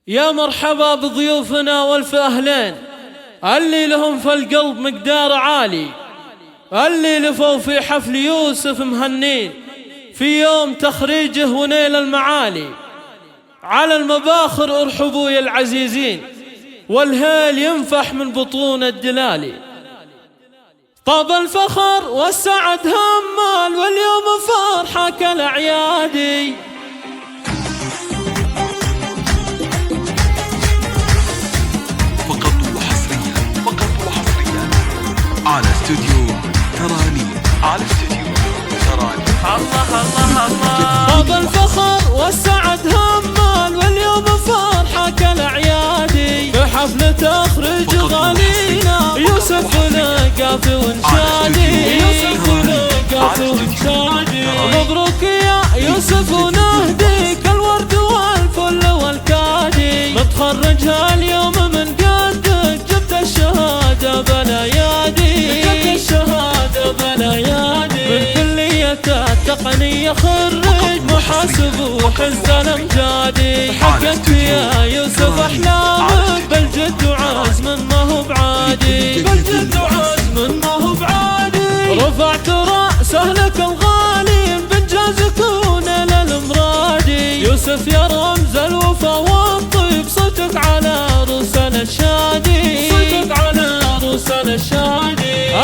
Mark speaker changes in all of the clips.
Speaker 1: يا مرحبا بضيوفنا والف أهلين، اللي لهم في القلب مقدار عالي، اللي لفوا في حفل يوسف مهنين في يوم تخريجه ونيل المعالي. على المباخر ارحبوا يا العزيزين، والهيل ينفح من بطون الدلالي. طاب الفخر والسعد همال، واليوم فرحة كالأعيادي.
Speaker 2: فقط وحصريا على استوديو تراني.
Speaker 1: الله الله الله. طاب الفخر والسعد همال، واليوم فرحة كالأعيادي. في حفل تخرج غالينا يوسف ونقافي ونشادي. مبروك يا يوسف ونهديك الورد والفل والكادي. متخرج اليوم من قدك، جبت الشهادة بلايادي. من كلية التقنية خرج محاسب وحز الأمجادي. حققت يا يوسف أحلامك بالجد وعزم ما هو بعادي. رفعت رأسه لك الغالي بإنجازك ونيل المرادي. يوسف يا رمز الوفا والطيب، صوتك على رؤوسنا الشادي.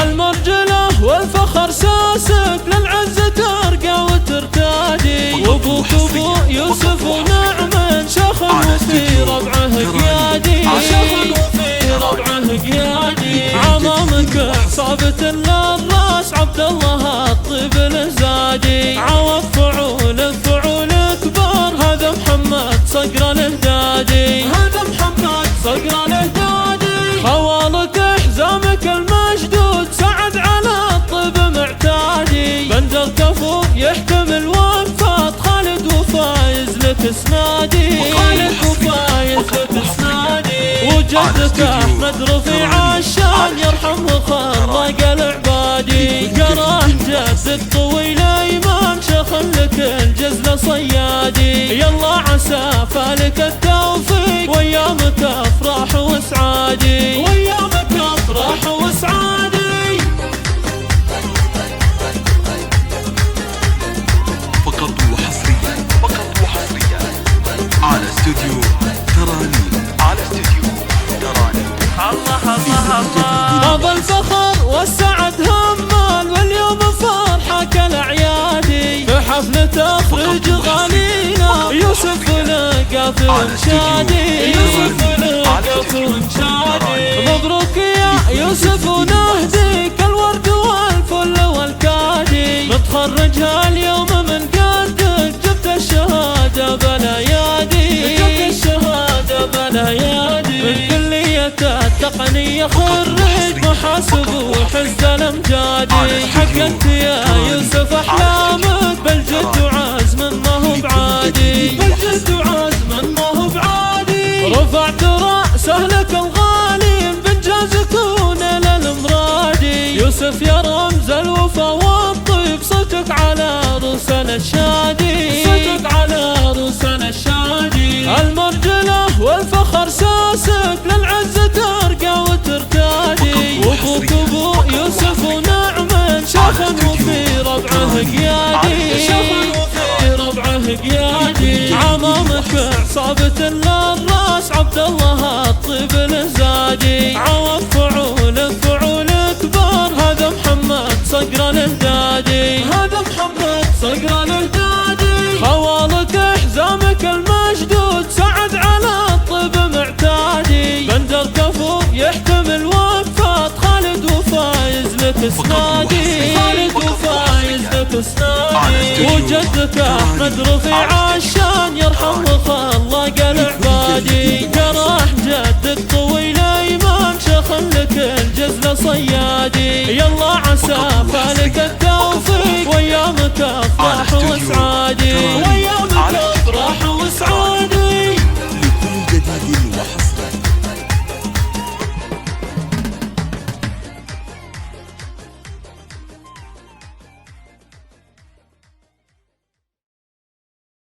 Speaker 1: المرجلة والفخر ساسك، للعز ترقى وترتادي. وابوك ابو يوسف ونعم شخن وفي ربعه قيادي. عمامك عصابة للراس، عبد الله الطيب الزادي. عوض فعول كبار، هذا محمد صقر الهدادي. خوالك حزامك المشدود، سعد على الطيب معتادي. بندر كفو يحتمل وفات، خالد وفايز لك سنادي. وجدك احمد رفيع الشان، يرحم وخرق العبادي. قراه جدك طويل ايمان، شخن لك الجزل صيادي. يلا عسى فالك التوفيق، وايامك افراح وسعادي.
Speaker 2: فقط وحصريا على استوديو تراني.
Speaker 1: طاب الفخر والسعد همال، واليوم فرحة كالأعيادي. في حفل تخرج غالينا يوسف ونقافي ونشادي. مبروك يا يوسف ونهديك الورد والفل والكادي. متخرج اليوم من قدك، جبت الشهادة بلايادي. من كلية التقنية خرج محاسب وحز الأمجادي. حققت يا يوسف أحلامك بالجد وعزم ما هو بعادي. رفعت رأسه لك الغالي بإنجازك ونيل المرادي. يوسف يا رمز الوفا والطيب، صوتك على رؤوسنا الشادي. المرجلة والفخر ساسك، للعز ترقى وترتادي. وابوك ابو يوسف ونعم شخن وفي ربعه قيادي. عمامك عصابة للراس، عبد الله الطيب الزادي. عوض فعول كبار، هذا محمد صقر الهدادي. خوالك حزامك المشدود، سعد على الطيب معتادي. بندر كفو يحتمل وفات، خالد وفايز لك سنادي. وجدك احمد رفيع الشان، يرحم وخلق العبادي. قراه جدك طويل ايمان، شخن لك الجزل صيادي. يلا عسى فالك التوفيق، وايامك افراح وسعادي.